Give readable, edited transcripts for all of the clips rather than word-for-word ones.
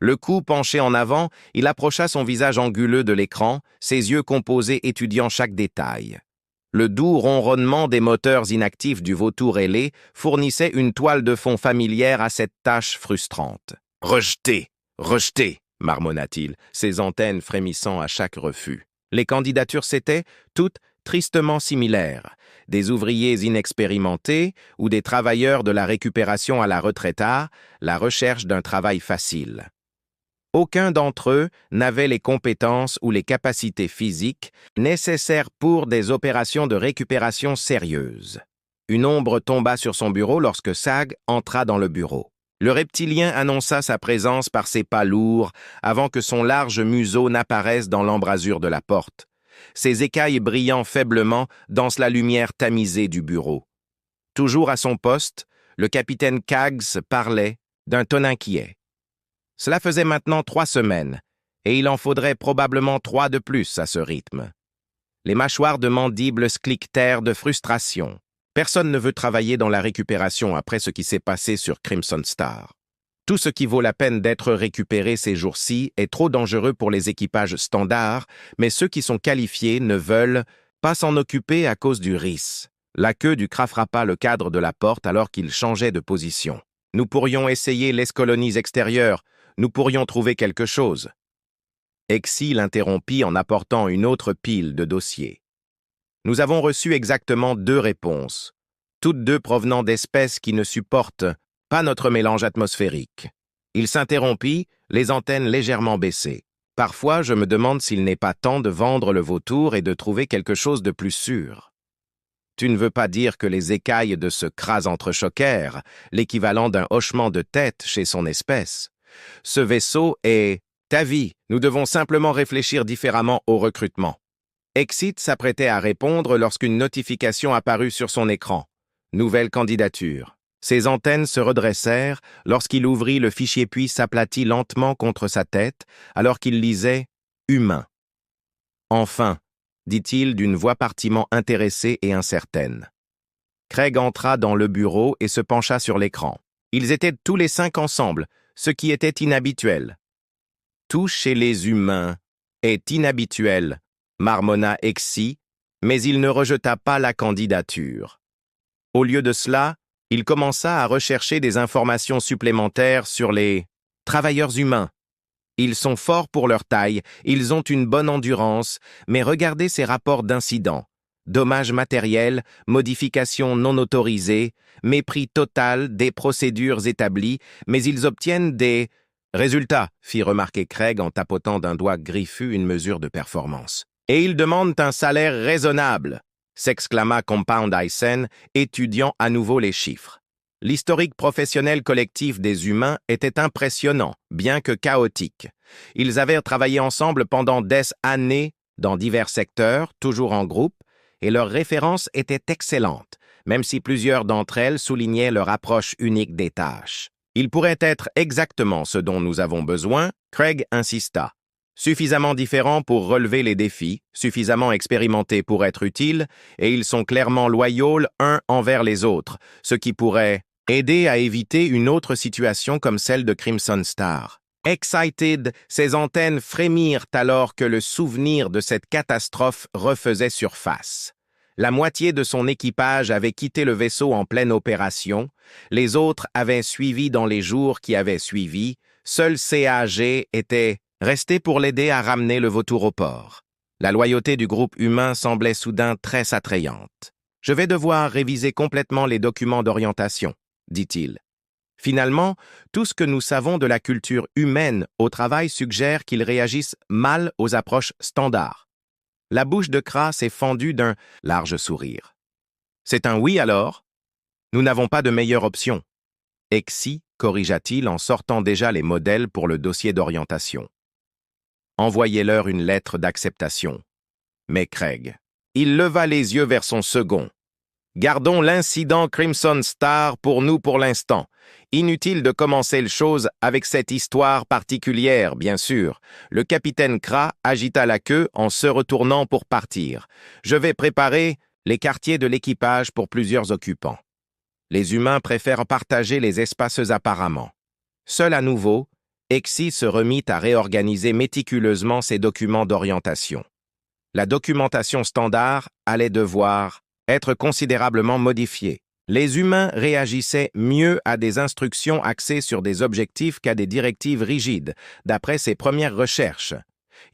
Le cou penché en avant, il approcha son visage anguleux de l'écran, ses yeux composés étudiant chaque détail. Le doux ronronnement des moteurs inactifs du vautour ailé fournissait une toile de fond familière à cette tâche frustrante. « Rejeté, rejeté !» marmonna-t-il, ses antennes frémissant à chaque refus. Les candidatures s'étaient toutes tristement similaires. Des ouvriers inexpérimentés ou des travailleurs de la récupération à la retraite à la recherche d'un travail facile. Aucun d'entre eux n'avait les compétences ou les capacités physiques nécessaires pour des opérations de récupération sérieuses. Une ombre tomba sur son bureau lorsque Sag entra dans le bureau. Le reptilien annonça sa présence par ses pas lourds avant que son large museau n'apparaisse dans l'embrasure de la porte. Ses écailles brillant faiblement dans la lumière tamisée du bureau. Toujours à son poste, le capitaine Kaggs parlait d'un ton inquiet. Cela faisait maintenant 3 semaines, et il en faudrait probablement 3 de plus à ce rythme. Les mâchoires de mandibles cliquetèrent de frustration. Personne ne veut travailler dans la récupération après ce qui s'est passé sur Crimson Star. Tout ce qui vaut la peine d'être récupéré ces jours-ci est trop dangereux pour les équipages standards, mais ceux qui sont qualifiés ne veulent pas s'en occuper à cause du RIS. La queue du cra frappa le cadre de la porte alors qu'il changeait de position. Nous pourrions essayer les colonies extérieures. Nous pourrions trouver quelque chose. Exy l'interrompit en apportant une autre pile de dossiers. Nous avons reçu exactement 2 réponses, toutes 2 provenant d'espèces qui ne supportent pas notre mélange atmosphérique. Il s'interrompit, les antennes légèrement baissées. Parfois, je me demande s'il n'est pas temps de vendre le vautour et de trouver quelque chose de plus sûr. Tu ne veux pas dire que les écailles de ce cras entrechoquèrent, l'équivalent d'un hochement de tête chez son espèce. Ce vaisseau est ta vie. Nous devons simplement réfléchir différemment au recrutement. Exit s'apprêtait à répondre lorsqu'une notification apparut sur son écran. Nouvelle candidature. Ses antennes se redressèrent lorsqu'il ouvrit le fichier puis s'aplatit lentement contre sa tête alors qu'il lisait « Humain ». Enfin, dit-il d'une voix partiment intéressée et incertaine. Craig entra dans le bureau et se pencha sur l'écran. Ils étaient tous les 5 ensemble, ce qui était inhabituel. « Tout chez les humains est inhabituel », marmonna Exy, mais il ne rejeta pas la candidature. Au lieu de cela, il commença à rechercher des informations supplémentaires sur les travailleurs humains. Ils sont forts pour leur taille, ils ont une bonne endurance, mais regardez ces rapports d'incidents. Dommages matériels, modifications non autorisées, mépris total des procédures établies, mais ils obtiennent des résultats, fit remarquer Craig en tapotant d'un doigt griffu une mesure de performance. Et ils demandent un salaire raisonnable, s'exclama Compound Isen, étudiant à nouveau les chiffres. L'historique professionnel collectif des humains était impressionnant, bien que chaotique. Ils avaient travaillé ensemble pendant des années dans divers secteurs, toujours en groupe, et leurs références étaient excellentes, même si plusieurs d'entre elles soulignaient leur approche unique des tâches. Il pourrait être exactement ce dont nous avons besoin, Craig insista. Suffisamment différents pour relever les défis, suffisamment expérimentés pour être utiles, et ils sont clairement loyaux uns envers les autres, ce qui pourrait aider à éviter une autre situation comme celle de Crimson Star. Excited, ses antennes frémirent alors que le souvenir de cette catastrophe refaisait surface. La moitié de son équipage avait quitté le vaisseau en pleine opération, les autres avaient suivi dans les jours qui avaient suivi, seul CAG était resté pour l'aider à ramener le vautour au port. La loyauté du groupe humain semblait soudain très attrayante. « Je vais devoir réviser complètement les documents d'orientation », dit-il. Finalement, tout ce que nous savons de la culture humaine au travail suggère qu'ils réagissent mal aux approches standards. La bouche de Kra s'est fendue d'un large sourire. « C'est un oui alors ? Nous n'avons pas de meilleure option. » Exy corrigea-t-il en sortant déjà les modèles pour le dossier d'orientation. Envoyez-leur une lettre d'acceptation. Mais Craig, il leva les yeux vers son second. Gardons l'incident Crimson Star pour nous pour l'instant. Inutile de commencer les choses avec cette histoire particulière, bien sûr. Le capitaine Kra agita la queue en se retournant pour partir. Je vais préparer les quartiers de l'équipage pour plusieurs occupants. Les humains préfèrent partager les espaces apparemment. Seul à nouveau, Exi se remit à réorganiser méticuleusement ses documents d'orientation. La documentation standard allait devoir être considérablement modifiée. Les humains réagissaient mieux à des instructions axées sur des objectifs qu'à des directives rigides, d'après ses premières recherches.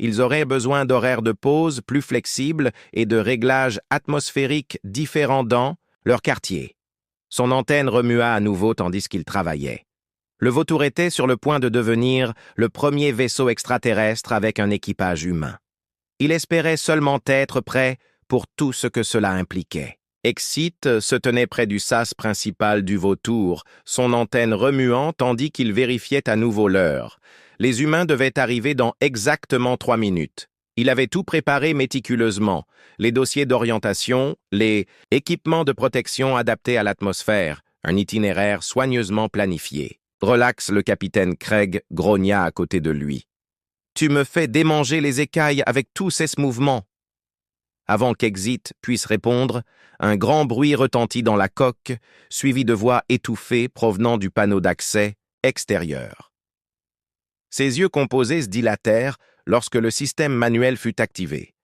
Ils auraient besoin d'horaires de pause plus flexibles et de réglages atmosphériques différents dans leur quartier. Son antenne remua à nouveau tandis qu'il travaillait. Le vautour était sur le point de devenir le premier vaisseau extraterrestre avec un équipage humain. Il espérait seulement être prêt pour tout ce que cela impliquait. Exit se tenait près du sas principal du vautour, son antenne remuant tandis qu'il vérifiait à nouveau l'heure. Les humains devaient arriver dans exactement 3 minutes. Il avait tout préparé méticuleusement, les dossiers d'orientation, les équipements de protection adaptés à l'atmosphère, un itinéraire soigneusement planifié. Relax, le capitaine Craig grogna à côté de lui. « Tu me fais démanger les écailles avec tous ces mouvements. » Avant qu'Exit puisse répondre, un grand bruit retentit dans la coque, suivi de voix étouffées provenant du panneau d'accès extérieur. Ses yeux composés se dilatèrent lorsque le système manuel fut activé,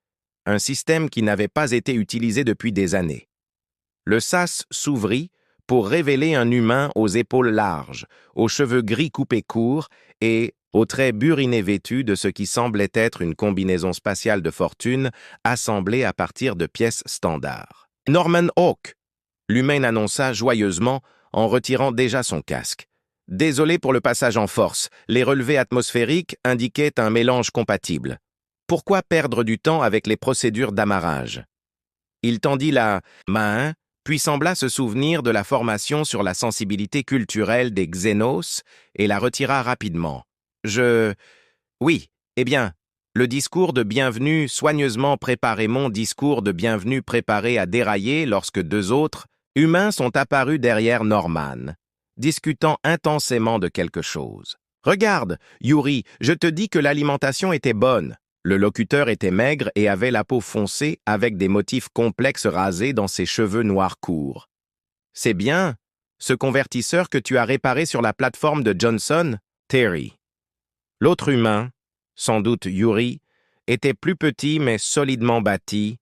un système qui n'avait pas été utilisé depuis des années. Le sas s'ouvrit pour révéler un humain aux épaules larges, aux cheveux gris coupés courts et aux traits burinés vêtus de ce qui semblait être une combinaison spatiale de fortune assemblée à partir de pièces standards. « Norman Hawk !» l'humain annonça joyeusement en retirant déjà son casque. « Désolé pour le passage en force, les relevés atmosphériques indiquaient un mélange compatible. Pourquoi perdre du temps avec les procédures d'amarrage ?» Il tendit la main, puis sembla se souvenir de la formation sur la sensibilité culturelle des Xénos et la retira rapidement. Oui, eh bien, le discours de bienvenue soigneusement préparé, mon discours de bienvenue préparé à dérailler lorsque 2 autres humains sont apparus derrière Norman, discutant intensément de quelque chose. « Regarde, Yuri, je te dis que l'alimentation était bonne. » Le locuteur était maigre et avait la peau foncée avec des motifs complexes rasés dans ses cheveux noirs courts. « C'est bien, ce convertisseur que tu as réparé sur la plateforme de Johnson, Terry. » L'autre humain, sans doute Yuri, était plus petit mais solidement bâti,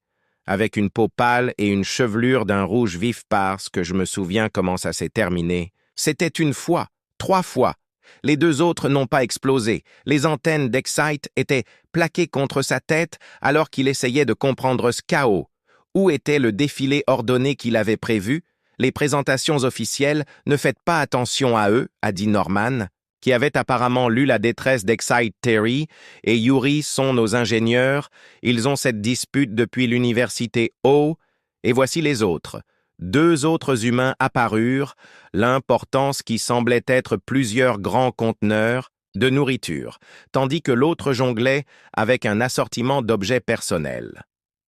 avec une peau pâle et une chevelure d'un rouge vif parce que je me souviens comment ça s'est terminé. C'était 1 fois, 3 fois. Les 2 autres n'ont pas explosé. Les antennes d'Exite étaient plaquées contre sa tête alors qu'il essayait de comprendre ce chaos. Où était le défilé ordonné qu'il avait prévu? Les présentations officielles, ne faites pas attention à eux, a dit Norman, qui avait apparemment lu la détresse d'Exite Terry, et Yuri sont nos ingénieurs. Ils ont cette dispute depuis l'université O, et voici les autres. 2 autres humains apparurent, l'un portant ce qui semblait être plusieurs grands conteneurs de nourriture, tandis que l'autre jonglait avec un assortiment d'objets personnels.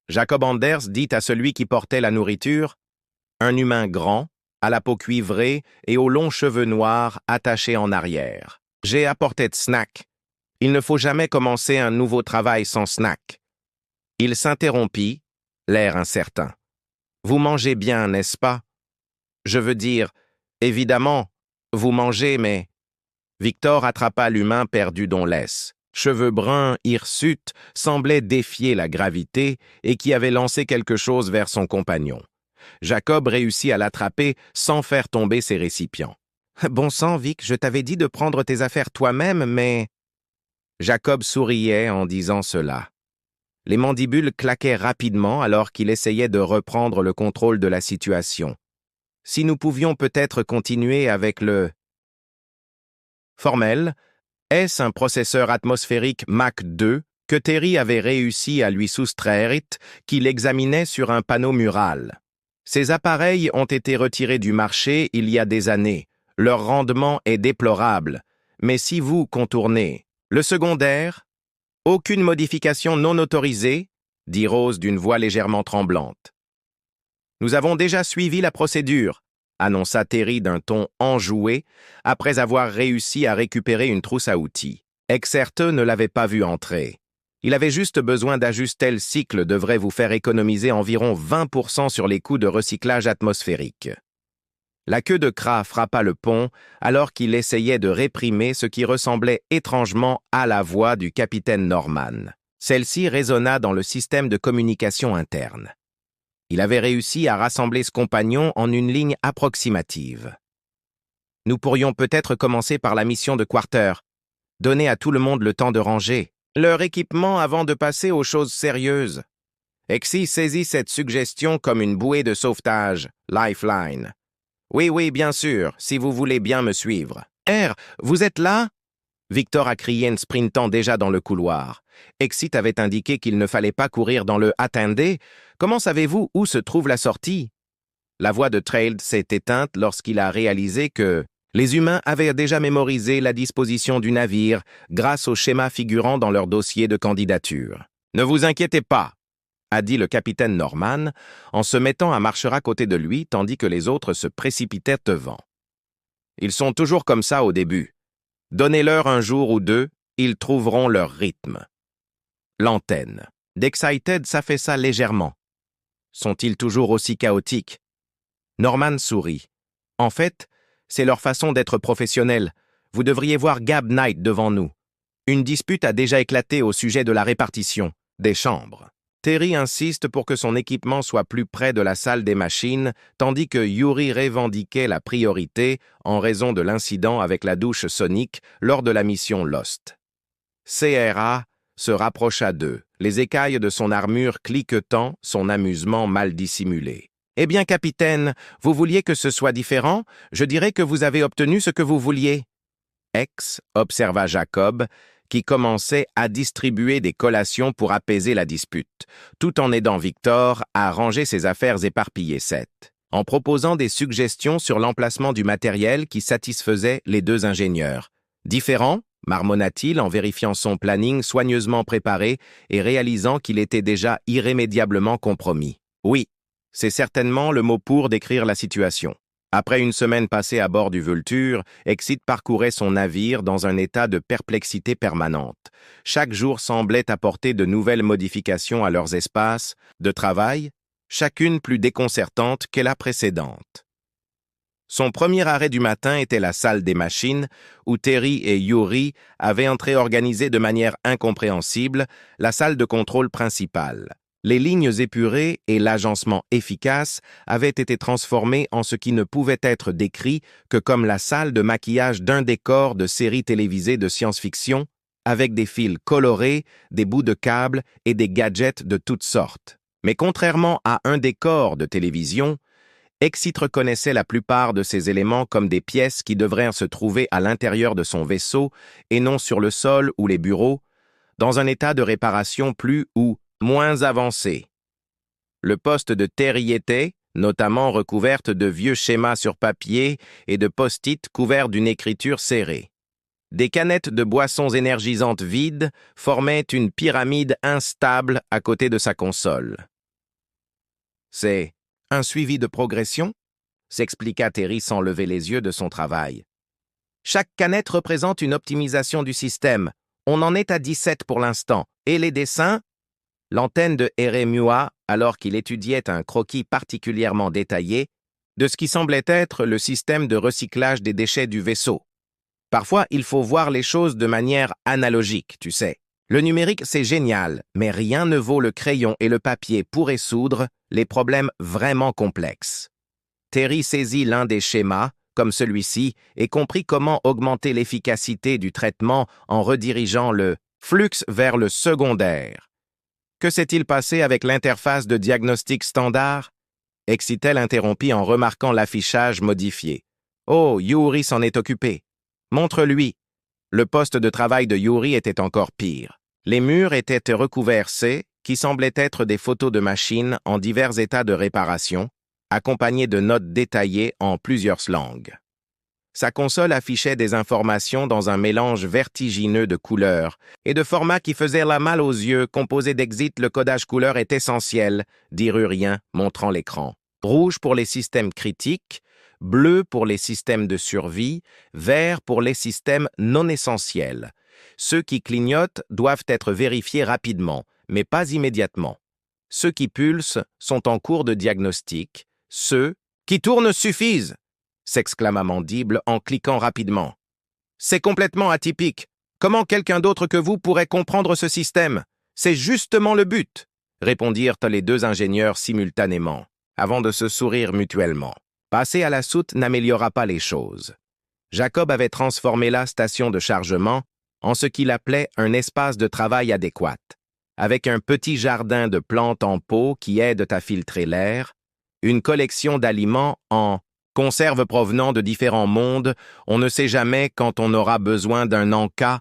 Jacob Anders dit à celui qui portait la nourriture, « Un humain grand, à la peau cuivrée et aux longs cheveux noirs attachés en arrière. J'ai apporté de snack. Il ne faut jamais commencer un nouveau travail sans snack. » Il s'interrompit, l'air incertain. « Vous mangez bien, n'est-ce pas? Je veux dire, évidemment, vous mangez, mais... » Victor attrapa l'humain perdu dont laisse. Cheveux bruns, hirsutes, semblait défier la gravité et qui avait lancé quelque chose vers son compagnon. Jacob réussit à l'attraper sans faire tomber ses récipients. « Bon sang, Vic, je t'avais dit de prendre tes affaires toi-même, mais... » Jacob souriait en disant cela. Les mandibules claquaient rapidement alors qu'il essayait de reprendre le contrôle de la situation. Si nous pouvions peut-être continuer avec le... Formel, est-ce un processeur atmosphérique Mach 2 que Terry avait réussi à lui soustraire qu'il examinait sur un panneau mural. Ces appareils ont été retirés du marché il y a des années. Leur rendement est déplorable. Mais si vous contournez le secondaire, aucune modification non autorisée, dit Rose d'une voix légèrement tremblante. Nous avons déjà suivi la procédure, annonça Terry d'un ton enjoué, après avoir réussi à récupérer une trousse à outils. Exerte ne l'avait pas vu entrer. Il avait juste besoin d'ajuster le cycle devrait vous faire économiser environ 20% sur les coûts de recyclage atmosphérique. La queue de Kra frappa le pont alors qu'il essayait de réprimer ce qui ressemblait étrangement à la voix du capitaine Norman. Celle-ci résonna dans le système de communication interne. Il avait réussi à rassembler ses compagnons en une ligne approximative. Nous pourrions peut-être commencer par la mission de Quarter. Donner à tout le monde le temps de ranger leur équipement avant de passer aux choses sérieuses. Exy saisit cette suggestion comme une bouée de sauvetage, Lifeline. Oui, bien sûr, si vous voulez bien me suivre. R, vous êtes là? Victor a crié en sprintant déjà dans le couloir. Exit avait indiqué qu'il ne fallait pas courir dans le « Attendez ». Comment savez-vous où se trouve la sortie? La voix de Trail s'est éteinte lorsqu'il a réalisé que les humains avaient déjà mémorisé la disposition du navire grâce au schéma figurant dans leur dossier de candidature. « Ne vous inquiétez pas », a dit le capitaine Norman en se mettant à marcher à côté de lui tandis que les autres se précipitaient devant. Ils sont toujours comme ça au début. Donnez-leur un jour ou deux, ils trouveront leur rythme. L'antenne. D'Excited s'affaissa légèrement. Sont-ils toujours aussi chaotiques? Norman sourit. En fait, c'est leur façon d'être professionnels. Vous devriez voir Gab Knight devant nous. Une dispute a déjà éclaté au sujet de la répartition des chambres. Terry insiste pour que son équipement soit plus près de la salle des machines, tandis que Yuri revendiquait la priorité en raison de l'incident avec la douche sonique lors de la mission Lost. CRA se rapprocha d'eux, les écailles de son armure cliquetant, son amusement mal dissimulé. « Eh bien, capitaine, vous vouliez que ce soit différent? Je dirais que vous avez obtenu ce que vous vouliez. » X observa Jacob, qui commençait à distribuer des collations pour apaiser la dispute, tout en aidant Victor à ranger ses affaires éparpillées en proposant des suggestions sur l'emplacement du matériel qui satisfaisait les deux ingénieurs. Différent, marmonna-t-il en vérifiant son planning soigneusement préparé et réalisant qu'il était déjà irrémédiablement compromis. Oui, c'est certainement le mot pour décrire la situation. Après une semaine passée à bord du Vulture, Exit parcourait son navire dans un état de perplexité permanente. Chaque jour semblait apporter de nouvelles modifications à leurs espaces de travail, chacune plus déconcertante que la précédente. Son premier arrêt du matin était la salle des machines, où Terry et Yuri avaient entré organisé de manière incompréhensible la salle de contrôle principale. Les lignes épurées et l'agencement efficace avaient été transformés en ce qui ne pouvait être décrit que comme la salle de maquillage d'un décor de série télévisée de science-fiction, avec des fils colorés, des bouts de câbles et des gadgets de toutes sortes. Mais contrairement à un décor de télévision, Exit reconnaissait la plupart de ces éléments comme des pièces qui devraient se trouver à l'intérieur de son vaisseau et non sur le sol ou les bureaux, dans un état de réparation plus ou moins avancé. Le poste de Terry était, notamment recouverte de vieux schémas sur papier et de post-it couverts d'une écriture serrée. Des canettes de boissons énergisantes vides formaient une pyramide instable à côté de sa console. « C'est un suivi de progression ?» s'expliqua Terry sans lever les yeux de son travail. « Chaque canette représente une optimisation du système. On en est à 17 pour l'instant. Et les dessins ?» L'antenne de Eremua, alors qu'il étudiait un croquis particulièrement détaillé, de ce qui semblait être le système de recyclage des déchets du vaisseau. Parfois, il faut voir les choses de manière analogique, tu sais. Le numérique, c'est génial, mais rien ne vaut le crayon et le papier pour résoudre les problèmes vraiment complexes. Terry saisit l'un des schémas, comme celui-ci, et comprit comment augmenter l'efficacité du traitement en redirigeant le flux vers le secondaire. Que s'est-il passé avec l'interface de diagnostic standard? Excitel interrompit en remarquant l'affichage modifié. Oh, Yuri s'en est occupé. Montre-lui. Le poste de travail de Yuri était encore pire. Les murs étaient recouverts qui semblaient être des photos de machines en divers états de réparation, accompagnées de notes détaillées en plusieurs langues. Sa console affichait des informations dans un mélange vertigineux de couleurs et de formats qui faisaient la mal aux yeux. Composé d'Exit, le codage couleur est essentiel, dit Rurien, montrant l'écran. Rouge pour les systèmes critiques, bleu pour les systèmes de survie, vert pour les systèmes non essentiels. Ceux qui clignotent doivent être vérifiés rapidement, mais pas immédiatement. Ceux qui pulsent sont en cours de diagnostic. Ceux qui tournent suffisent. s'exclama Mandible en cliquant rapidement. C'est complètement atypique. Comment quelqu'un d'autre que vous pourrait comprendre ce système? C'est justement le but, répondirent les deux ingénieurs simultanément, avant de se sourire mutuellement. Passer à la soute n'améliora pas les choses. Jacob avait transformé la station de chargement en ce qu'il appelait un espace de travail adéquat, avec un petit jardin de plantes en pot qui aident à filtrer l'air, une collection d'aliments en conserves provenant de différents mondes, on ne sait jamais quand on aura besoin d'un en-cas,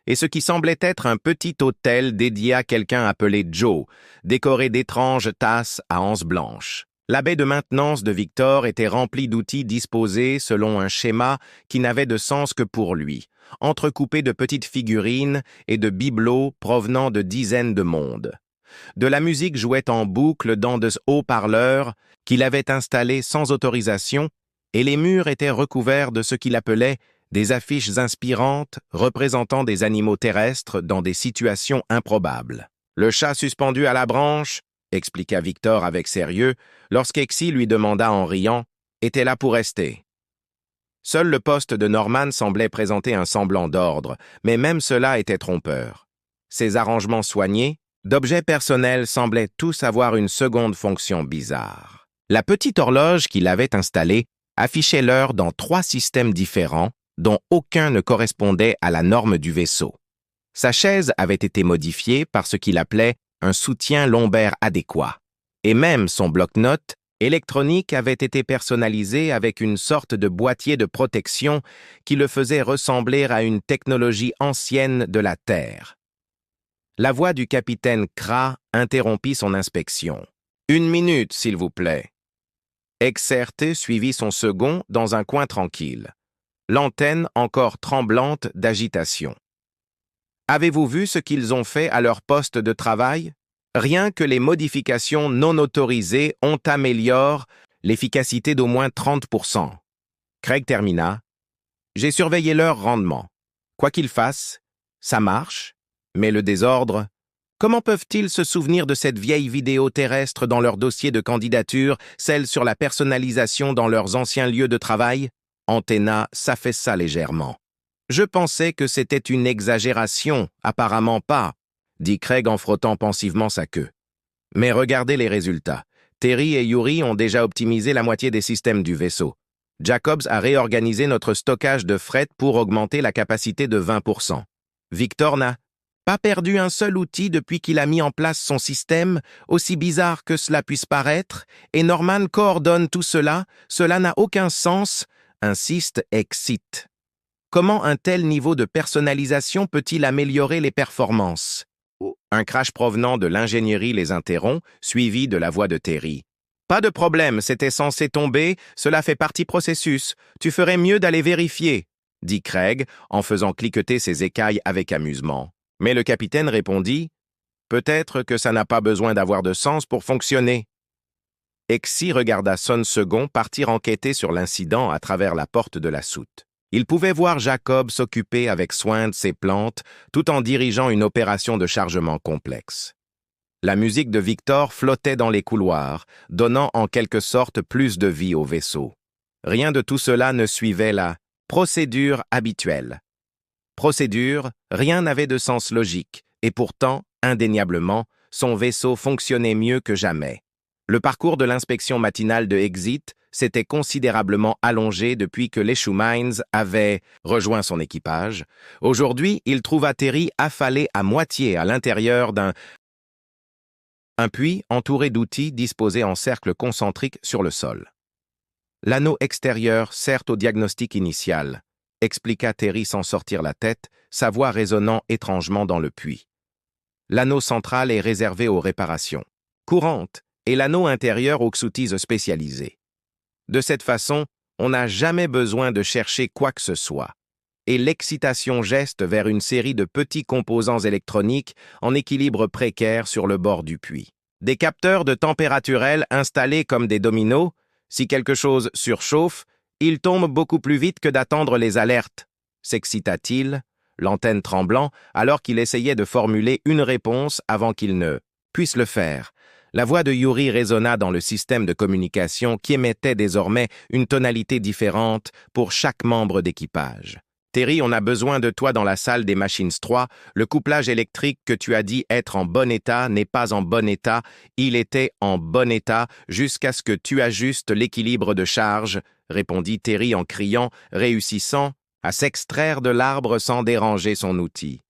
et ce qui semblait être un petit hôtel dédié à quelqu'un appelé Joe, décoré d'étranges tasses à anses blanches. La baie de maintenance de Victor était remplie d'outils disposés selon un schéma qui n'avait de sens que pour lui, entrecoupé de petites figurines et de bibelots provenant de dizaines de mondes. De la musique jouait en boucle dans de haut-parleurs qu'il avait installés sans autorisation, et les murs étaient recouverts de ce qu'il appelait des affiches inspirantes représentant des animaux terrestres dans des situations improbables. Le chat suspendu à la branche, expliqua Victor avec sérieux, lorsqu'Exy lui demanda en riant, était là pour rester. Seul le poste de Norman semblait présenter un semblant d'ordre, mais même cela était trompeur. Ces arrangements soignés, d'objets personnels semblaient tous avoir une seconde fonction bizarre. La petite horloge qu'il avait installée affichait l'heure dans 3 systèmes différents, dont aucun ne correspondait à la norme du vaisseau. Sa chaise avait été modifiée par ce qu'il appelait un soutien lombaire adéquat, et même son bloc-notes électronique avait été personnalisé avec une sorte de boîtier de protection qui le faisait ressembler à une technologie ancienne de la Terre. La voix du capitaine Kra interrompit son inspection. « 1 minute, s'il vous plaît. » Exerte suivit son second dans un coin tranquille, l'antenne encore tremblante d'agitation. « Avez-vous vu ce qu'ils ont fait à leur poste de travail? Rien que les modifications non autorisées ont amélioré l'efficacité d'au moins 30%. » Craig termina. « J'ai surveillé leur rendement. Quoi qu'ils fassent, ça marche, mais le désordre... Comment peuvent-ils se souvenir de cette vieille vidéo terrestre dans leur dossier de candidature, celle sur la personnalisation dans leurs anciens lieux de travail? » Antenna s'affaissa légèrement. « Je pensais que c'était une exagération, apparemment pas, » dit Craig en frottant pensivement sa queue. « Mais regardez les résultats. Terry et Yuri ont déjà optimisé la moitié des systèmes du vaisseau. Jacobs a réorganisé notre stockage de fret pour augmenter la capacité de 20%. Victor n'a pas perdu un seul outil depuis qu'il a mis en place son système, aussi bizarre que cela puisse paraître, et Norman coordonne tout cela, cela n'a aucun sens, insiste Excite. Comment un tel niveau de personnalisation peut-il améliorer les performances? Un crash provenant de l'ingénierie les interrompt, suivi de la voix de Terry. Pas de problème, c'était censé tomber, cela fait partie processus, tu ferais mieux d'aller vérifier, dit Craig en faisant cliqueter ses écailles avec amusement. Mais le capitaine répondit « Peut-être que ça n'a pas besoin d'avoir de sens pour fonctionner. » Exy regarda Son Second partir enquêter sur l'incident à travers la porte de la soute. Il pouvait voir Jacob s'occuper avec soin de ses plantes tout en dirigeant une opération de chargement complexe. La musique de Victor flottait dans les couloirs, donnant en quelque sorte plus de vie au vaisseau. Rien de tout cela ne suivait la procédure habituelle. Procédure, rien n'avait de sens logique, et pourtant, indéniablement, son vaisseau fonctionnait mieux que jamais. Le parcours de l'inspection matinale de Exit s'était considérablement allongé depuis que l'Eshu Mines avait rejoint son équipage. Aujourd'hui, il trouva Terry affalé à moitié à l'intérieur d'un puits entouré d'outils disposés en cercle concentrique sur le sol. L'anneau extérieur sert au diagnostic initial, expliqua Terry sans sortir la tête, sa voix résonnant étrangement dans le puits. L'anneau central est réservé aux réparations courantes et l'anneau intérieur aux outils spécialisés. De cette façon, on n'a jamais besoin de chercher quoi que ce soit, et l'excitation geste vers une série de petits composants électroniques en équilibre précaire sur le bord du puits. Des capteurs de températurelle installés comme des dominos, si quelque chose surchauffe, il tombe beaucoup plus vite que d'attendre les alertes, s'excita-t-il, l'antenne tremblant, alors qu'il essayait de formuler une réponse avant qu'il ne puisse le faire. La voix de Yuri résonna dans le système de communication qui émettait désormais une tonalité différente pour chaque membre d'équipage. Terry, on a besoin de toi dans la salle des Machines 3. Le couplage électrique que tu as dit être en bon état n'est pas en bon état. Il était en bon état jusqu'à ce que tu ajustes l'équilibre de charge, répondit Terry en criant, réussissant à s'extraire de l'arbre sans déranger son outil.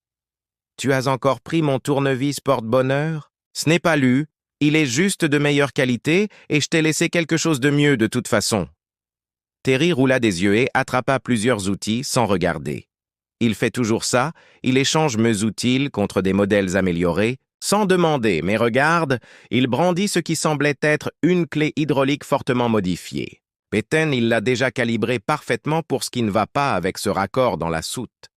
Tu as encore pris mon tournevis porte-bonheur? Ce n'est pas lu. Il est juste de meilleure qualité et je t'ai laissé quelque chose de mieux de toute façon. Terry roula des yeux et attrapa plusieurs outils sans regarder. Il fait toujours ça, il échange mes outils contre des modèles améliorés, sans demander, mais regarde, il brandit ce qui semblait être une clé hydraulique fortement modifiée. Pétain, il l'a déjà calibré parfaitement pour ce qui ne va pas avec ce raccord dans la soute.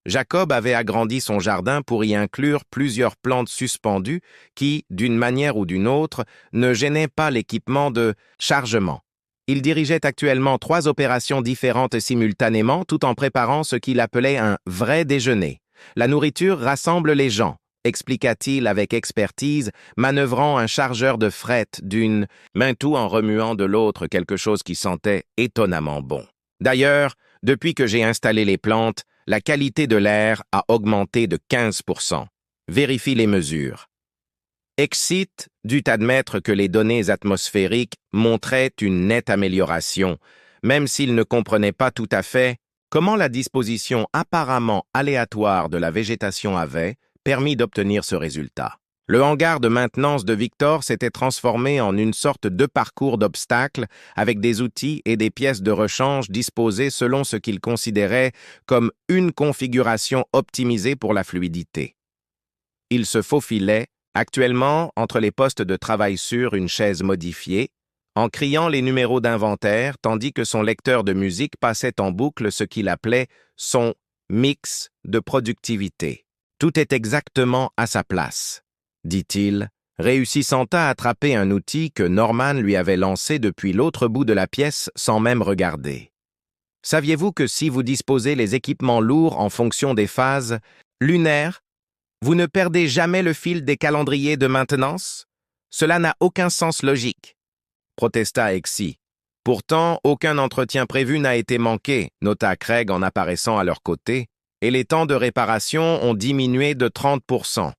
Jacob avait agrandi son jardin pour y inclure plusieurs plantes suspendues qui, d'une manière ou d'une autre, ne gênaient pas l'équipement de chargement. Il dirigeait actuellement 3 opérations différentes simultanément tout en préparant ce qu'il appelait un « vrai déjeuner ». La nourriture rassemble les gens, expliqua-t-il avec expertise, manœuvrant un chargeur de fret d'une main tout en remuant de l'autre quelque chose qui sentait étonnamment bon. D'ailleurs, depuis que j'ai installé les plantes, la qualité de l'air a augmenté de 15%. Vérifie les mesures. Excite dut admettre que les données atmosphériques montraient une nette amélioration, même s'il ne comprenait pas tout à fait comment la disposition apparemment aléatoire de la végétation avait permis d'obtenir ce résultat. Le hangar de maintenance de Victor s'était transformé en une sorte de parcours d'obstacles avec des outils et des pièces de rechange disposées selon ce qu'il considérait comme une configuration optimisée pour la fluidité. Il se faufilait actuellement entre les postes de travail sur une chaise modifiée, en criant les numéros d'inventaire tandis que son lecteur de musique passait en boucle ce qu'il appelait son mix de productivité. Tout est exactement à sa place, dit-il, réussissant à attraper un outil que Norman lui avait lancé depuis l'autre bout de la pièce sans même regarder. Saviez-vous que si vous disposez les équipements lourds en fonction des phases lunaires, vous ne perdez jamais le fil des calendriers de maintenance? Cela n'a aucun sens logique, protesta Exy. Pourtant, aucun entretien prévu n'a été manqué, nota Craig en apparaissant à leur côté, et les temps de réparation ont diminué de 30%.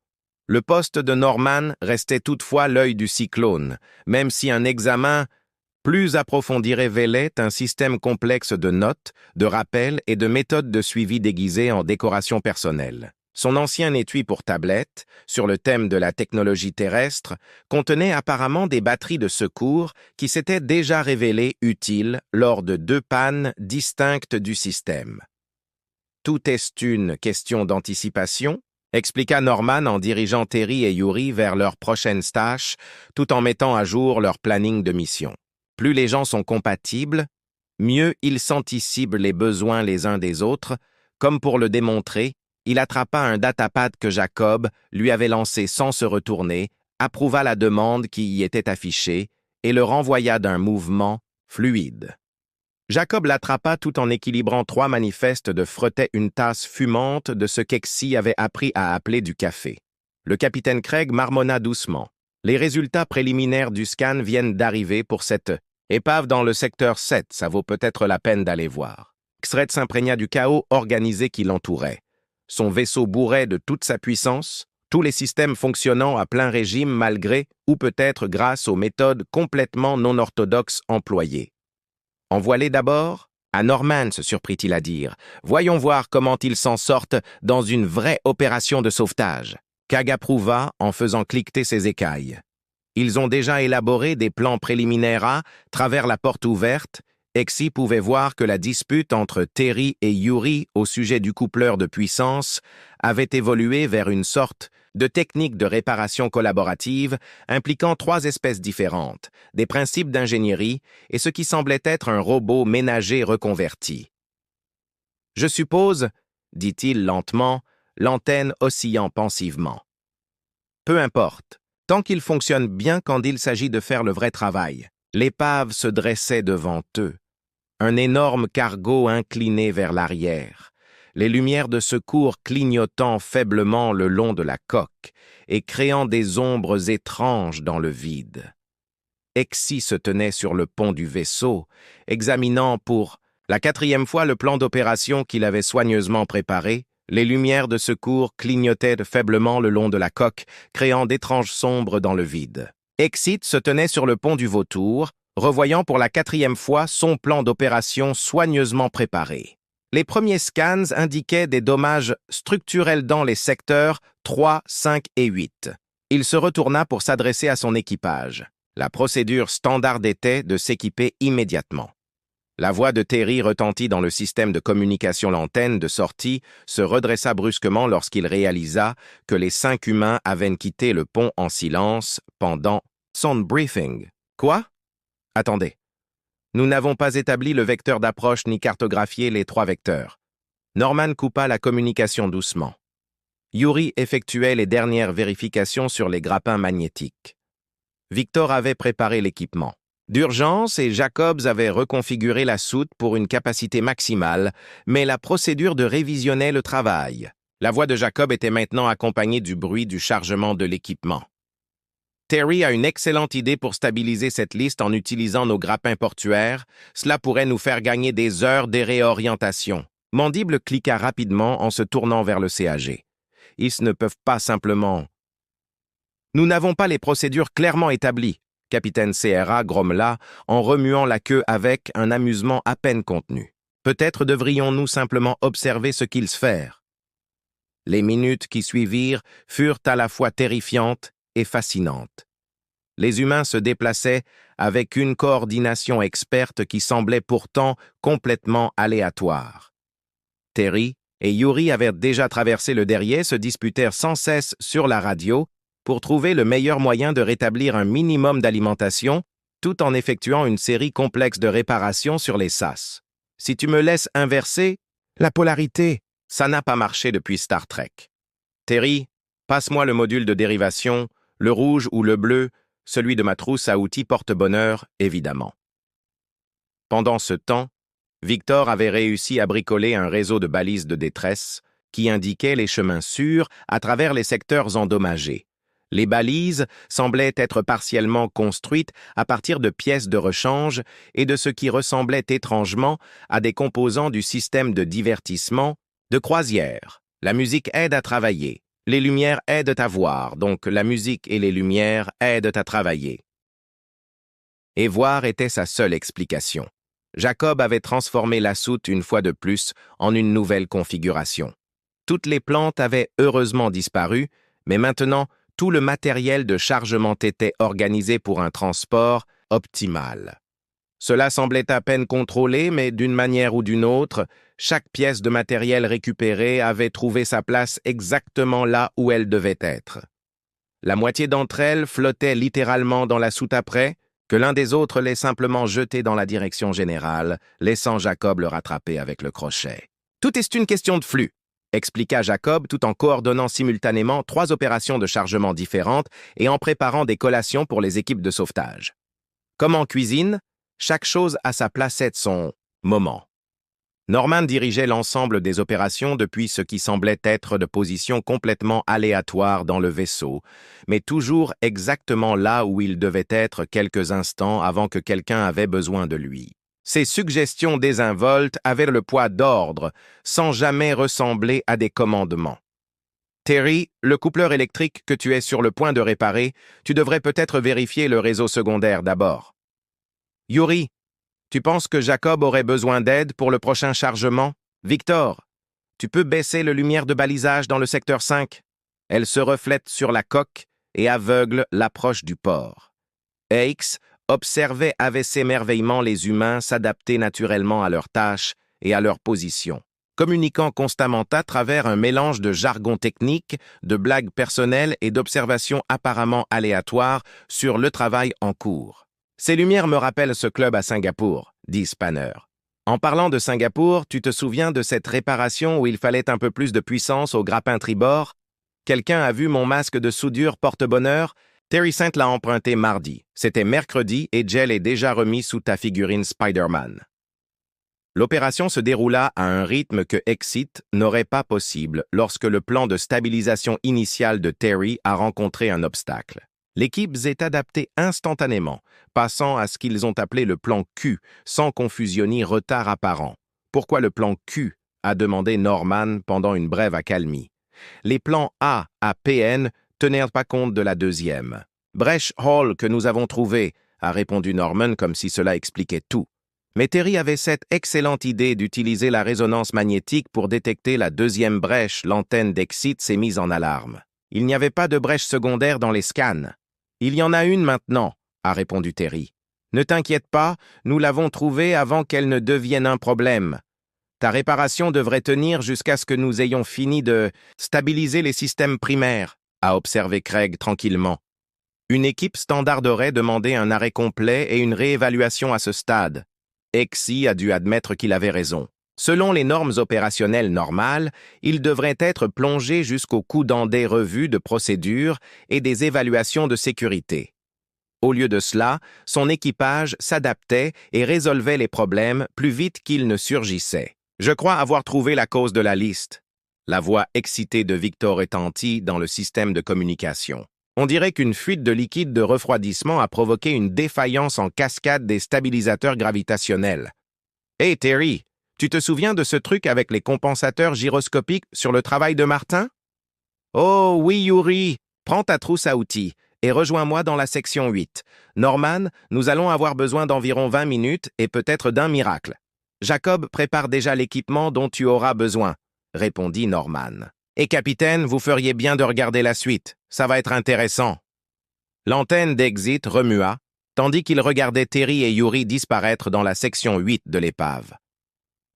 Le poste de Norman restait toutefois l'œil du cyclone, même si un examen plus approfondi révélait un système complexe de notes, de rappels et de méthodes de suivi déguisées en décoration personnelle. Son ancien étui pour tablette, sur le thème de la technologie terrestre, contenait apparemment des batteries de secours qui s'étaient déjà révélées utiles lors de 2 pannes distinctes du système. Tout est une question d'anticipation, expliqua Norman en dirigeant Terry et Yuri vers leur prochaine tâche, tout en mettant à jour leur planning de mission. Plus les gens sont compatibles, mieux ils s'anticipent les besoins les uns des autres, comme pour le démontrer, il attrapa un datapad que Jacob lui avait lancé sans se retourner, approuva la demande qui y était affichée et le renvoya d'un mouvement fluide. Jacob l'attrapa tout en équilibrant 3 manifestes de frotter une tasse fumante de ce qu'Exy avait appris à appeler du café. Le capitaine Craig marmonna doucement. Les résultats préliminaires du scan viennent d'arriver pour cette épave dans le secteur 7, ça vaut peut-être la peine d'aller voir. Xred s'imprégna du chaos organisé qui l'entourait. Son vaisseau bourrait de toute sa puissance, tous les systèmes fonctionnant à plein régime malgré, ou peut-être grâce aux méthodes complètement non orthodoxes employées. Envoie-les d'abord? À Norman, se surprit-il à dire. Voyons voir comment ils s'en sortent dans une vraie opération de sauvetage. Cag approuva en faisant cliqueter ses écailles. Ils ont déjà élaboré des plans préliminaires à travers la porte ouverte. Exy pouvait voir que la dispute entre Terry et Yuri au sujet du coupleur de puissance avait évolué vers une sorte de technique de réparation collaborative impliquant 3 espèces différentes, des principes d'ingénierie et ce qui semblait être un robot ménager reconverti. « Je suppose, dit-il lentement, l'antenne oscillant pensivement. Peu importe, tant qu'il fonctionne bien quand il s'agit de faire le vrai travail. » L'épave se dressait devant eux. Un énorme cargo incliné vers l'arrière. les lumières de secours clignotant faiblement le long de la coque et créant des ombres étranges dans le vide. Exy se tenait sur le pont du vaisseau, examinant pour la 4e fois le plan d'opération qu'il avait soigneusement préparé. Les lumières de secours clignotaient faiblement le long de la coque, créant d'étranges sombres dans le vide. Exy se tenait sur le pont du vautour, revoyant pour la 4e fois son plan d'opération soigneusement préparé. Les premiers scans indiquaient des dommages structurels dans les secteurs 3, 5 et 8. Il se retourna pour s'adresser à son équipage. La procédure standard était de s'équiper immédiatement. La voix de Terry retentit dans le système de communication. L'antenne de sortie se redressa brusquement lorsqu'il réalisa que les 5 humains avaient quitté le pont en silence pendant son briefing. Quoi? Attendez. Nous n'avons pas établi le vecteur d'approche ni cartographié les 3 vecteurs. Norman coupa la communication doucement. Yuri effectuait les dernières vérifications sur les grappins magnétiques. Victor avait préparé l'équipement d'urgence et Jacobs avait reconfiguré la soute pour une capacité maximale, mais la procédure de révisionnait le travail. La voix de Jacob était maintenant accompagnée du bruit du chargement de l'équipement. Terry a une excellente idée pour stabiliser cette liste en utilisant nos grappins portuaires. Cela pourrait nous faire gagner des heures de réorientation. Mandible cliqua rapidement en se tournant vers le CAG. Ils ne peuvent pas simplement... Nous n'avons pas les procédures clairement établies, capitaine CRA grommela en remuant la queue avec un amusement à peine contenu. Peut-être devrions-nous simplement observer ce qu'ils font. Les minutes qui suivirent furent à la fois terrifiantes et fascinantes. Les humains se déplaçaient avec une coordination experte qui semblait pourtant complètement aléatoire. Terry et Yuri avaient déjà traversé le derrière, se disputèrent sans cesse sur la radio pour trouver le meilleur moyen de rétablir un minimum d'alimentation tout en effectuant une série complexe de réparations sur les sas. Si tu me laisses inverser, la polarité, ça n'a pas marché depuis Star Trek. Terry, passe-moi le module de dérivation, le rouge ou le bleu, celui de ma trousse à outils porte-bonheur, évidemment. Pendant ce temps, Victor avait réussi à bricoler un réseau de balises de détresse qui indiquait les chemins sûrs à travers les secteurs endommagés. Les balises semblaient être partiellement construites à partir de pièces de rechange et de ce qui ressemblait étrangement à des composants du système de divertissement de croisière. La musique aide à travailler. Les lumières aident à voir, donc la musique et les lumières aident à travailler. Et voir était sa seule explication. Jacob avait transformé la soute une fois de plus en une nouvelle configuration. Toutes les plantes avaient heureusement disparu, mais maintenant, tout le matériel de chargement était organisé pour un transport optimal. Cela semblait à peine contrôlé, mais d'une manière ou d'une autre, chaque pièce de matériel récupérée avait trouvé sa place exactement là où elle devait être. La moitié d'entre elles flottaient littéralement dans la soute après, que l'un des autres l'ait simplement jeté dans la direction générale, laissant Jacob le rattraper avec le crochet. « Tout est une question de flux », expliqua Jacob tout en coordonnant simultanément 3 opérations de chargement différentes et en préparant des collations pour les équipes de sauvetage. Comme en cuisine, chaque chose a sa place et son moment. Norman dirigeait l'ensemble des opérations depuis ce qui semblait être de positions complètement aléatoires dans le vaisseau, mais toujours exactement là où il devait être quelques instants avant que quelqu'un avait besoin de lui. Ses suggestions désinvoltes avaient le poids d'ordre, sans jamais ressembler à des commandements. « Terry, le coupleur électrique que tu es sur le point de réparer, tu devrais peut-être vérifier le réseau secondaire d'abord. »« Yuri, tu penses que Jacob aurait besoin d'aide pour le prochain chargement? Victor, tu peux baisser la lumière de balisage dans le secteur 5? Elle se reflète sur la coque et aveugle l'approche du port. » Aix observait avec émerveillement les humains s'adapter naturellement à leurs tâches et à leur position, communiquant constamment à travers un mélange de jargon technique, de blagues personnelles et d'observations apparemment aléatoires sur le travail en cours. « Ces lumières me rappellent ce club à Singapour, » dit Spanner. « En parlant de Singapour, tu te souviens de cette réparation où il fallait un peu plus de puissance au grappin tribord? Quelqu'un a vu mon masque de soudure porte-bonheur? Terry Saint l'a emprunté mardi. C'était mercredi et Gel est déjà remis sous ta figurine Spider-Man. » L'opération se déroula à un rythme que Exit n'aurait pas possible lorsque le plan de stabilisation initial de Terry a rencontré un obstacle. L'équipe s'est adaptée instantanément, passant à ce qu'ils ont appelé le plan Q, sans confusion ni retard apparent. Pourquoi le plan Q? A demandé Norman pendant une brève accalmie. Les plans A à PN tenaient pas compte de la deuxième. Brèche Hall que nous avons trouvé, a répondu Norman comme si cela expliquait tout. Mais Terry avait cette excellente idée d'utiliser la résonance magnétique pour détecter la deuxième brèche. L'antenne d'Exit s'est mise en alarme. Il n'y avait pas de brèche secondaire dans les scans. Il y en a une maintenant, a répondu Terry. Ne t'inquiète pas, nous l'avons trouvée avant qu'elle ne devienne un problème. Ta réparation devrait tenir jusqu'à ce que nous ayons fini de stabiliser les systèmes primaires, a observé Craig tranquillement. Une équipe standard aurait demandé un arrêt complet et une réévaluation à ce stade. Exy a dû admettre qu'il avait raison. Selon les normes opérationnelles normales, il devrait être plongé jusqu'au coup dans des revues de procédures et des évaluations de sécurité. Au lieu de cela, son équipage s'adaptait et résolvait les problèmes plus vite qu'ils ne surgissaient. Je crois avoir trouvé la cause de la liste. La voix excitée de Victor retentit dans le système de communication. On dirait qu'une fuite de liquide de refroidissement a provoqué une défaillance en cascade des stabilisateurs gravitationnels. Hey Terry, tu te souviens de ce truc avec les compensateurs gyroscopiques sur le travail de Martin? Oh oui Yuri, prends ta trousse à outils et rejoins-moi dans la section 8. Norman, nous allons avoir besoin d'environ 20 minutes et peut-être d'un miracle. Jacob prépare déjà l'équipement dont tu auras besoin, répondit Norman. Et capitaine, vous feriez bien de regarder la suite, ça va être intéressant. L'antenne d'Exit remua, tandis qu'il regardait Terry et Yuri disparaître dans la section 8 de l'épave.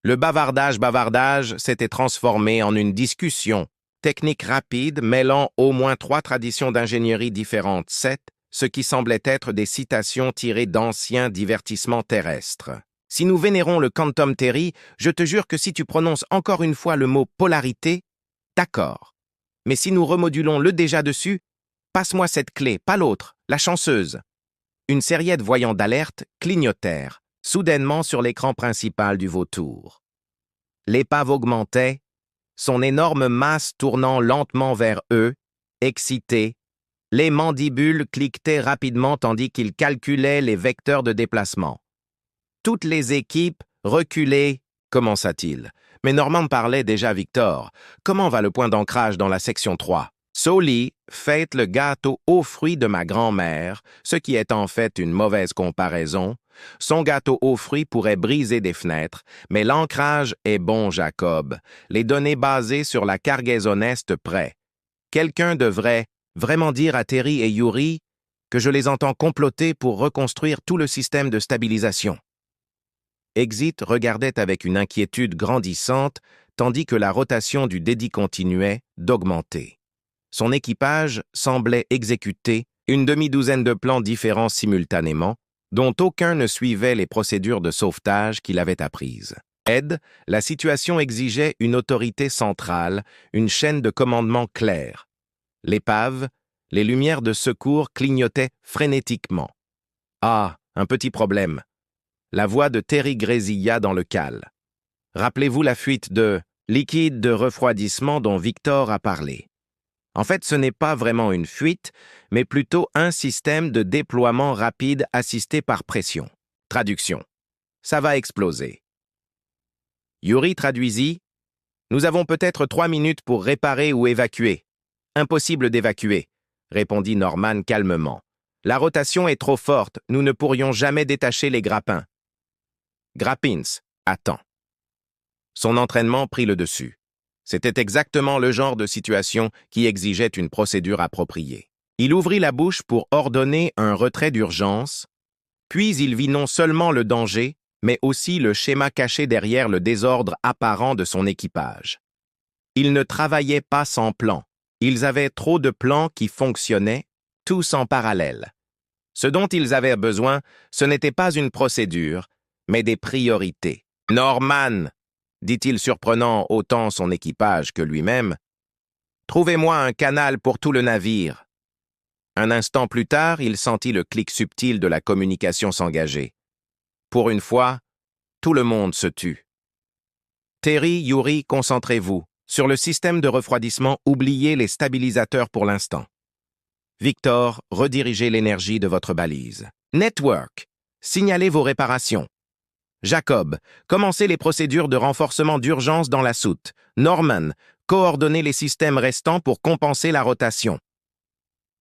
Le bavardage s'était transformé en une discussion, technique rapide mêlant au moins 3 traditions d'ingénierie différentes, 7, ce qui semblait être des citations tirées d'anciens divertissements terrestres. Si nous vénérons le Quantum Terry, je te jure que si tu prononces encore une fois le mot polarité, d'accord. Mais si nous remodulons le déjà dessus, passe-moi cette clé, pas l'autre, la chanceuse. Une série de voyants d'alerte clignotèrent, soudainement sur l'écran principal du vautour. L'épave augmentait, son énorme masse tournant lentement vers eux, excitée. Les mandibules cliquetaient rapidement tandis qu'il calculait les vecteurs de déplacement. Toutes les équipes reculées, commença-t-il. Mais Norman parlait déjà à Victor. Comment va le point d'ancrage dans la section 3? Soli fête le gâteau aux fruits de ma grand-mère, ce qui est en fait une mauvaise comparaison. Son gâteau aux fruits pourrait briser des fenêtres, mais l'ancrage est bon, Jacob. Les données basées sur la cargaison est prêt. Quelqu'un devrait vraiment dire à Terry et Yuri que je les entends comploter pour reconstruire tout le système de stabilisation. Exit regardait avec une inquiétude grandissante, tandis que la rotation du dédit continuait d'augmenter. Son équipage semblait exécuter une demi-douzaine de plans différents simultanément, dont aucun ne suivait les procédures de sauvetage qu'il avait apprises. La situation exigeait une autorité centrale, une chaîne de commandement claire. L'épave, les lumières de secours clignotaient frénétiquement. Ah, un petit problème. La voix de Terry grésilla dans le cale. Rappelez-vous la fuite de liquide de refroidissement dont Victor a parlé. En fait, ce n'est pas vraiment une fuite, mais plutôt un système de déploiement rapide assisté par pression. Traduction. Ça va exploser. Yuri traduisit. Nous avons peut-être 3 minutes pour réparer ou évacuer. Impossible d'évacuer, répondit Norman calmement. La rotation est trop forte, nous ne pourrions jamais détacher les grappins. Grappins, attends. Son entraînement prit le dessus. C'était exactement le genre de situation qui exigeait une procédure appropriée. Il ouvrit la bouche pour ordonner un retrait d'urgence, puis il vit non seulement le danger, mais aussi le schéma caché derrière le désordre apparent de son équipage. Ils ne travaillaient pas sans plan. Ils avaient trop de plans qui fonctionnaient, tous en parallèle. Ce dont ils avaient besoin, ce n'était pas une procédure, mais des priorités. « Norman !» dit-il surprenant autant son équipage que lui-même. « Trouvez-moi un canal pour tout le navire. » Un instant plus tard, il sentit le clic subtil de la communication s'engager. Pour une fois, tout le monde se tut. Terry, Yuri, concentrez-vous. Sur le système de refroidissement, oubliez les stabilisateurs pour l'instant. Victor, redirigez l'énergie de votre balise. Network, signalez vos réparations. Jacob, commencez les procédures de renforcement d'urgence dans la soute. Norman, coordonnez les systèmes restants pour compenser la rotation.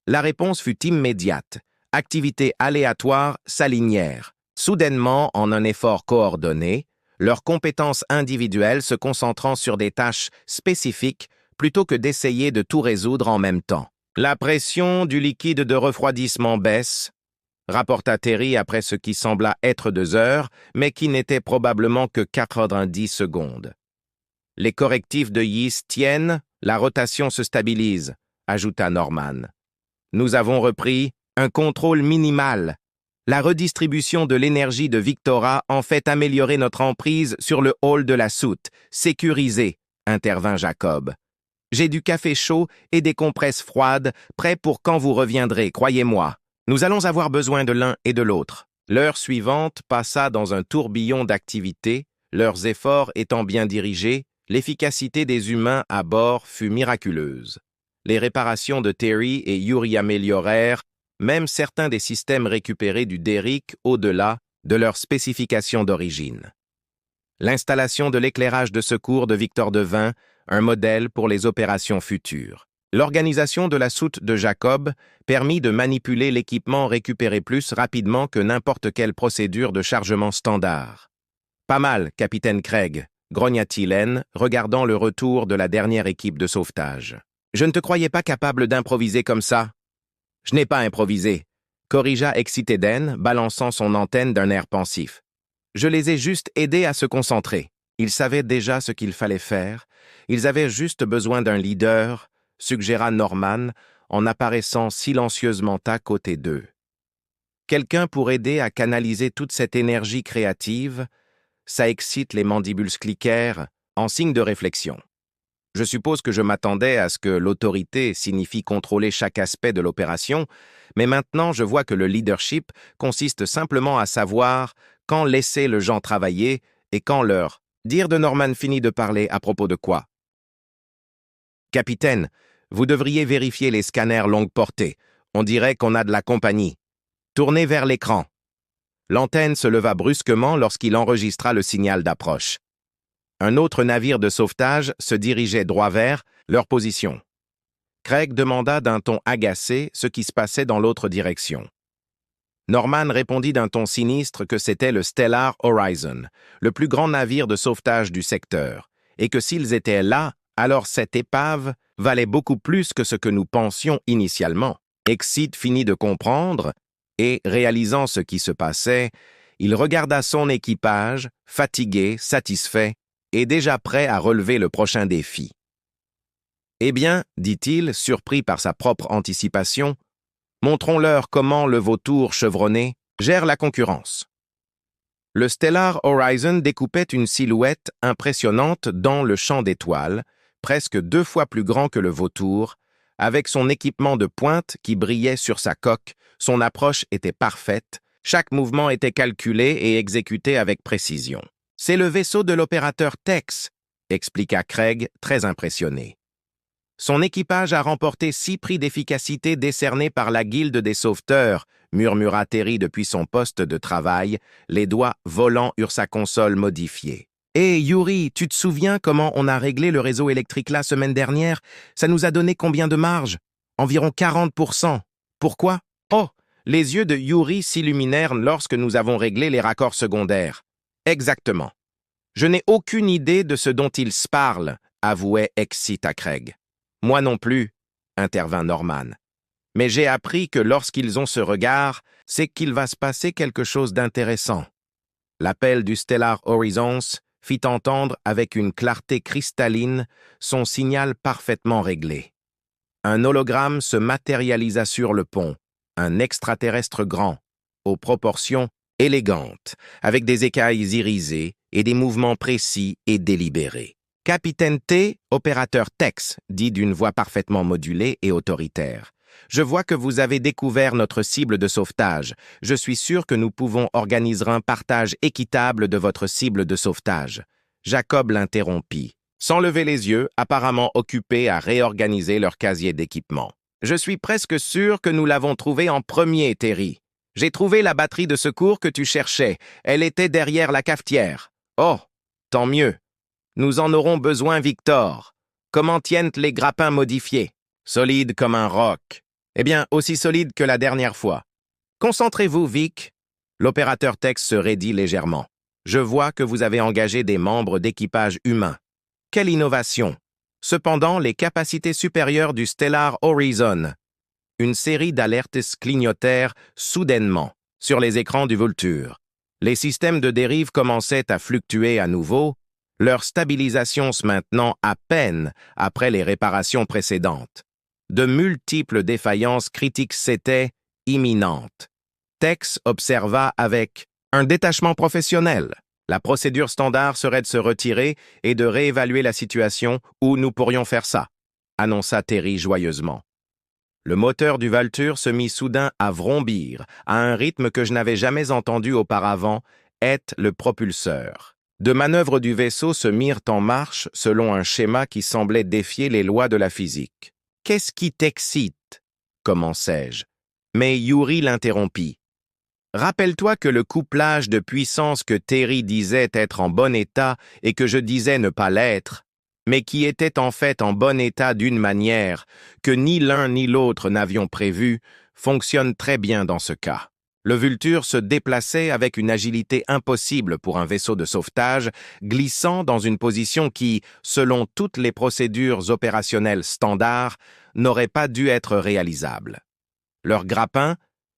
La réponse fut immédiate. Activités aléatoires s'alignèrent. Soudainement, en un effort coordonné, leurs compétences individuelles se concentrant sur des tâches spécifiques plutôt que d'essayer de tout résoudre en même temps. La pression du liquide de refroidissement baisse, rapporta Terry après ce qui sembla être 2 heures, mais qui n'était probablement que 90 secondes. Les correctifs de Yeast tiennent, la rotation se stabilise, ajouta Norman. Nous avons repris un contrôle minimal. La redistribution de l'énergie de Victora en fait améliorer notre emprise sur le hall de la soute. Sécurisé, intervint Jacob. J'ai du café chaud et des compresses froides, prêts pour quand vous reviendrez, croyez-moi. Nous allons avoir besoin de l'un et de l'autre. L'heure suivante passa dans un tourbillon d'activités, leurs efforts étant bien dirigés, l'efficacité des humains à bord fut miraculeuse. Les réparations de Terry et Yuri améliorèrent, même certains des systèmes récupérés du Derrick au-delà de leurs spécifications d'origine. L'installation de l'éclairage de secours de Victor devint un modèle pour les opérations futures. L'organisation de la soute de Jacob permit de manipuler l'équipement récupéré plus rapidement que n'importe quelle procédure de chargement standard. « Pas mal, capitaine Craig », grogna-t-il, regardant le retour de la dernière équipe de sauvetage. « Je ne te croyais pas capable d'improviser comme ça. »« Je n'ai pas improvisé », corrigea excité Den, balançant son antenne d'un air pensif. « Je les ai juste aidés à se concentrer. Ils savaient déjà ce qu'il fallait faire. Ils avaient juste besoin d'un leader, suggéra Norman, en apparaissant silencieusement à côté d'eux. Quelqu'un pour aider à canaliser toute cette énergie créative, ça excite les mandibules cliquèrent, en signe de réflexion. Je suppose que je m'attendais à ce que l'autorité signifie contrôler chaque aspect de l'opération, mais maintenant je vois que le leadership consiste simplement à savoir quand laisser le gens travailler et quand leur dire de Norman finit de parler à propos de quoi. Capitaine, vous devriez vérifier les scanners longue portée. On dirait qu'on a de la compagnie. Tournez vers l'écran. L'antenne se leva brusquement lorsqu'il enregistra le signal d'approche. Un autre navire de sauvetage se dirigeait droit vers leur position. Craig demanda d'un ton agacé ce qui se passait dans l'autre direction. Norman répondit d'un ton sinistre que c'était le Stellar Horizon, le plus grand navire de sauvetage du secteur, et que s'ils étaient là, alors cette épave valait beaucoup plus que ce que nous pensions initialement. Exit finit de comprendre, et, réalisant ce qui se passait, il regarda son équipage, fatigué, satisfait, et déjà prêt à relever le prochain défi. « Eh bien, dit-il, surpris par sa propre anticipation, montrons-leur comment le vautour chevronné gère la concurrence. » Le Stellar Horizon découpait une silhouette impressionnante dans le champ d'étoiles, presque 2 fois plus grand que le vautour, avec son équipement de pointe qui brillait sur sa coque, son approche était parfaite, chaque mouvement était calculé et exécuté avec précision. « C'est le vaisseau de l'opérateur Tex », expliqua Craig, très impressionné. Son équipage a remporté 6 prix d'efficacité décernés par la Guilde des sauveteurs, murmura Terry depuis son poste de travail, les doigts volants eurent sa console modifiée. Hé, Yuri, tu te souviens comment on a réglé le réseau électrique la semaine dernière? Ça nous a donné combien de marge? Environ 40%. Pourquoi? Oh, les yeux de Yuri s'illuminèrent lorsque nous avons réglé les raccords secondaires. Exactement. Je n'ai aucune idée de ce dont ils se parlent, avouait Exit à Craig. Moi non plus, intervint Norman. Mais j'ai appris que lorsqu'ils ont ce regard, c'est qu'il va se passer quelque chose d'intéressant. L'appel du Stellar Horizons fit entendre avec une clarté cristalline son signal parfaitement réglé. Un hologramme se matérialisa sur le pont, un extraterrestre grand, aux proportions élégantes, avec des écailles irisées et des mouvements précis et délibérés. « Capitaine T, opérateur Tex », dit d'une voix parfaitement modulée et autoritaire. « Je vois que vous avez découvert notre cible de sauvetage. Je suis sûr que nous pouvons organiser un partage équitable de votre cible de sauvetage. Jacob l'interrompit, sans lever les yeux, apparemment occupé à réorganiser leur casier d'équipement. « Je suis presque sûr que nous l'avons trouvé en premier, Terry. J'ai trouvé la batterie de secours que tu cherchais. Elle était derrière la cafetière. Oh, tant mieux. Nous en aurons besoin, Victor. Comment tiennent les grappins modifiés? Solide comme un roc. Eh bien, aussi solide que la dernière fois. Concentrez-vous, Vic. » L'opérateur Tex se raidit légèrement. « Je vois que vous avez engagé des membres d'équipage humains. Quelle innovation! Cependant, les capacités supérieures du Stellar Horizon. » Une série d'alertes clignotèrent soudainement sur les écrans du Vulture. Les systèmes de dérive commençaient à fluctuer à nouveau, leur stabilisation se maintenant à peine après les réparations précédentes. De multiples défaillances critiques s'étaient imminentes. Tex observa avec un détachement professionnel. La procédure standard serait de se retirer et de réévaluer la situation où nous pourrions faire ça, annonça Terry joyeusement. Le moteur du Vulture se mit soudain à vrombir, à un rythme que je n'avais jamais entendu auparavant, être le propulseur. De manœuvres du vaisseau se mirent en marche selon un schéma qui semblait défier les lois de la physique. « Qu'est-ce qui t'excite » commençai-je. Mais Yuri l'interrompit. « Rappelle-toi que le couplage de puissance que Terry disait être en bon état et que je disais ne pas l'être, mais qui était en fait en bon état d'une manière que ni l'un ni l'autre n'avions prévu, fonctionne très bien dans ce cas. Le Vulture se déplaçait avec une agilité impossible pour un vaisseau de sauvetage, glissant dans une position qui, selon toutes les procédures opérationnelles standards, n'aurait pas dû être réalisable. Leur grappin,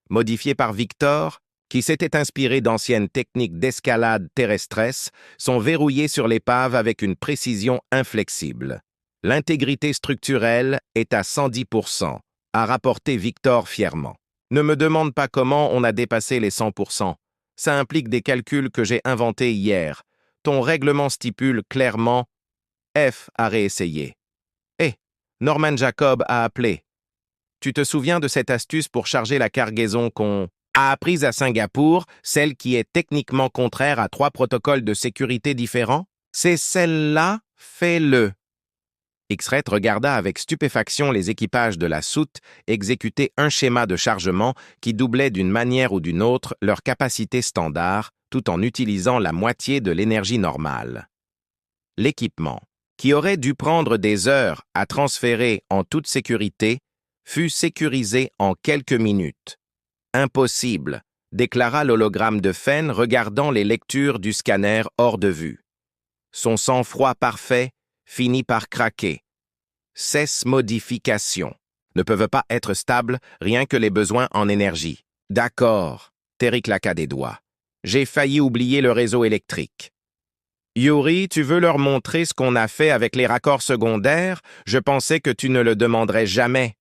modifié par Victor, qui s'était inspiré d'anciennes techniques d'escalade terrestres, sont verrouillés sur l'épave avec une précision inflexible. L'intégrité structurelle est à 110%, a rapporté Victor fièrement. Ne me demande pas comment on a dépassé les 100%. Ça implique des calculs que j'ai inventés hier. Ton règlement stipule clairement F à réessayer. Eh, Norman Jacob a appelé. Tu te souviens de cette astuce pour charger la cargaison qu'on a apprise à Singapour, celle qui est techniquement contraire à 3 protocoles de sécurité différents? C'est celle-là, fais-le. X-Ray regarda avec stupéfaction les équipages de la soute exécuter un schéma de chargement qui doublait d'une manière ou d'une autre leur capacité standard, tout en utilisant la moitié de l'énergie normale. L'équipement, qui aurait dû prendre des heures à transférer en toute sécurité, fut sécurisé en quelques minutes. Impossible, déclara l'hologramme de Fenn regardant les lectures du scanner hors de vue. Son sang-froid parfait finit par craquer. Cesse modification. Ne peuvent pas être stables, rien que les besoins en énergie. D'accord, Terry claqua des doigts. J'ai failli oublier le réseau électrique. Yuri, tu veux leur montrer ce qu'on a fait avec les raccords secondaires? Je pensais que tu ne le demanderais jamais.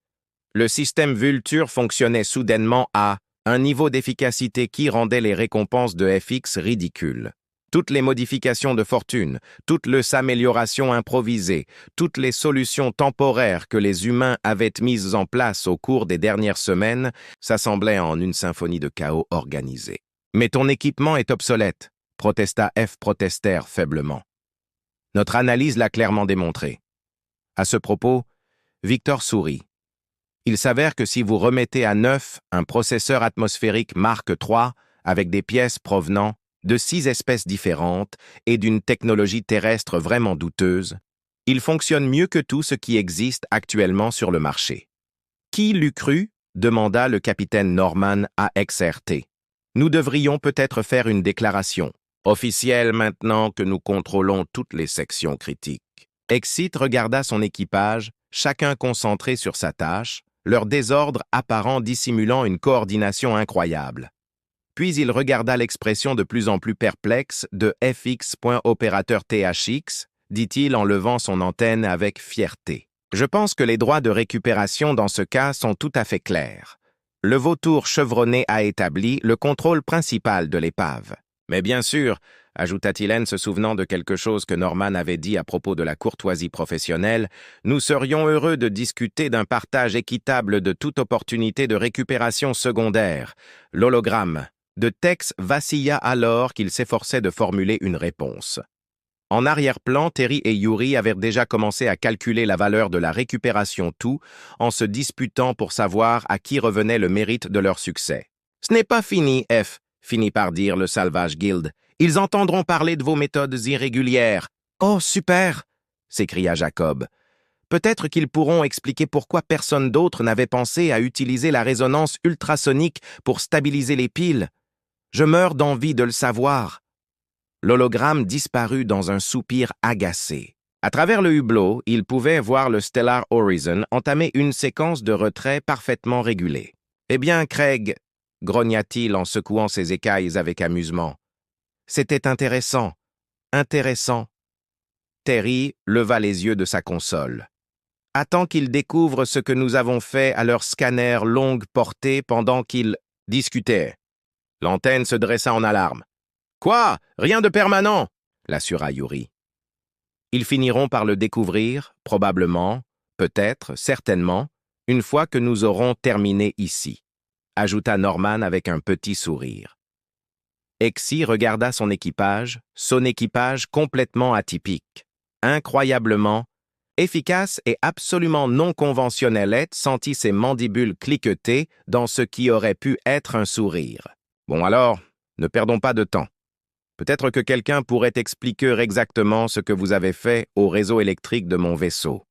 Le système Vulture fonctionnait soudainement à un niveau d'efficacité qui rendait les récompenses de FX ridicules. Toutes les modifications de fortune, toutes les améliorations improvisées, toutes les solutions temporaires que les humains avaient mises en place au cours des dernières semaines s'assemblaient en une symphonie de chaos organisé. « Mais ton équipement est obsolète », protesta F. protestèrent faiblement. Notre analyse l'a clairement démontré. À ce propos, Victor sourit. Il s'avère que si vous remettez à neuf un processeur atmosphérique Mark III avec des pièces provenant de 6 espèces différentes et d'une technologie terrestre vraiment douteuse, il fonctionne mieux que tout ce qui existe actuellement sur le marché. « Qui l'eût cru ?» demanda le capitaine Norman à XRT. « Nous devrions peut-être faire une déclaration officielle maintenant que nous contrôlons toutes les sections critiques. » Exit regarda son équipage, chacun concentré sur sa tâche, leur désordre apparent dissimulant une coordination incroyable. Puis il regarda l'expression de plus en plus perplexe de FX.opérateur THX, dit-il en levant son antenne avec fierté. Je pense que les droits de récupération dans ce cas sont tout à fait clairs. Le vautour chevronné a établi le contrôle principal de l'épave. Mais bien sûr, ajouta-t-il en se souvenant de quelque chose que Norman avait dit à propos de la courtoisie professionnelle, nous serions heureux de discuter d'un partage équitable de toute opportunité de récupération secondaire. L'hologramme de Tex vacilla alors qu'il s'efforçait de formuler une réponse. En arrière-plan, Terry et Yuri avaient déjà commencé à calculer la valeur de la récupération tout en se disputant pour savoir à qui revenait le mérite de leur succès. « Ce n'est pas fini, F », finit par dire le Salvage Guild. « Ils entendront parler de vos méthodes irrégulières. »« Oh, super !» s'écria Jacob. « Peut-être qu'ils pourront expliquer pourquoi personne d'autre n'avait pensé à utiliser la résonance ultrasonique pour stabiliser les piles. Je meurs d'envie de le savoir. » L'hologramme disparut dans un soupir agacé. À travers le hublot, il pouvait voir le Stellar Horizon entamer une séquence de retrait parfaitement régulée. « Eh bien, Craig, » grogna-t-il en secouant ses écailles avec amusement. « C'était intéressant, intéressant. » Terry leva les yeux de sa console. « Attends qu'ils découvrent ce que nous avons fait à leur scanner longue portée pendant qu'ils discutaient. » L'antenne se dressa en alarme. « Quoi? Rien de permanent !» l'assura Yuri. « Ils finiront par le découvrir, probablement, peut-être, certainement, une fois que nous aurons terminé ici, » ajouta Norman avec un petit sourire. Exy regarda son équipage complètement atypique, incroyablement efficace et absolument non conventionnel. Elle sentit ses mandibules cliqueter dans ce qui aurait pu être un sourire. « Bon alors, ne perdons pas de temps. Peut-être que quelqu'un pourrait expliquer exactement ce que vous avez fait au réseau électrique de mon vaisseau. »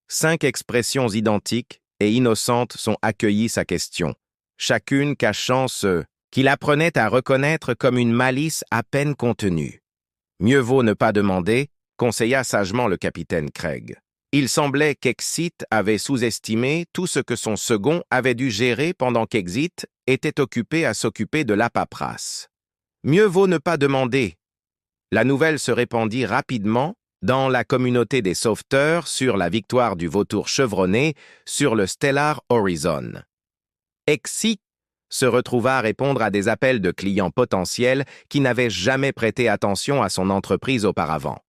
5 expressions identiques et innocentes sont accueillies sa question, chacune cachant ce qu'il apprenait à reconnaître comme une malice à peine contenue. « Mieux vaut ne pas demander », conseilla sagement le capitaine Craig. Il semblait qu'Exit avait sous-estimé tout ce que son second avait dû gérer pendant qu'Exit était occupé à s'occuper de la paperasse. Mieux vaut ne pas demander. La nouvelle se répandit rapidement dans la communauté des sauveteurs sur la victoire du vautour chevronné sur le Stellar Horizon. Exit se retrouva à répondre à des appels de clients potentiels qui n'avaient jamais prêté attention à son entreprise auparavant.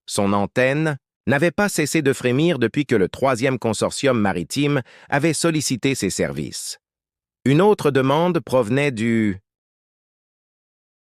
Son antenne n'avait pas cessé de frémir depuis que le 3e consortium maritime avait sollicité ses services. Une autre demande provenait du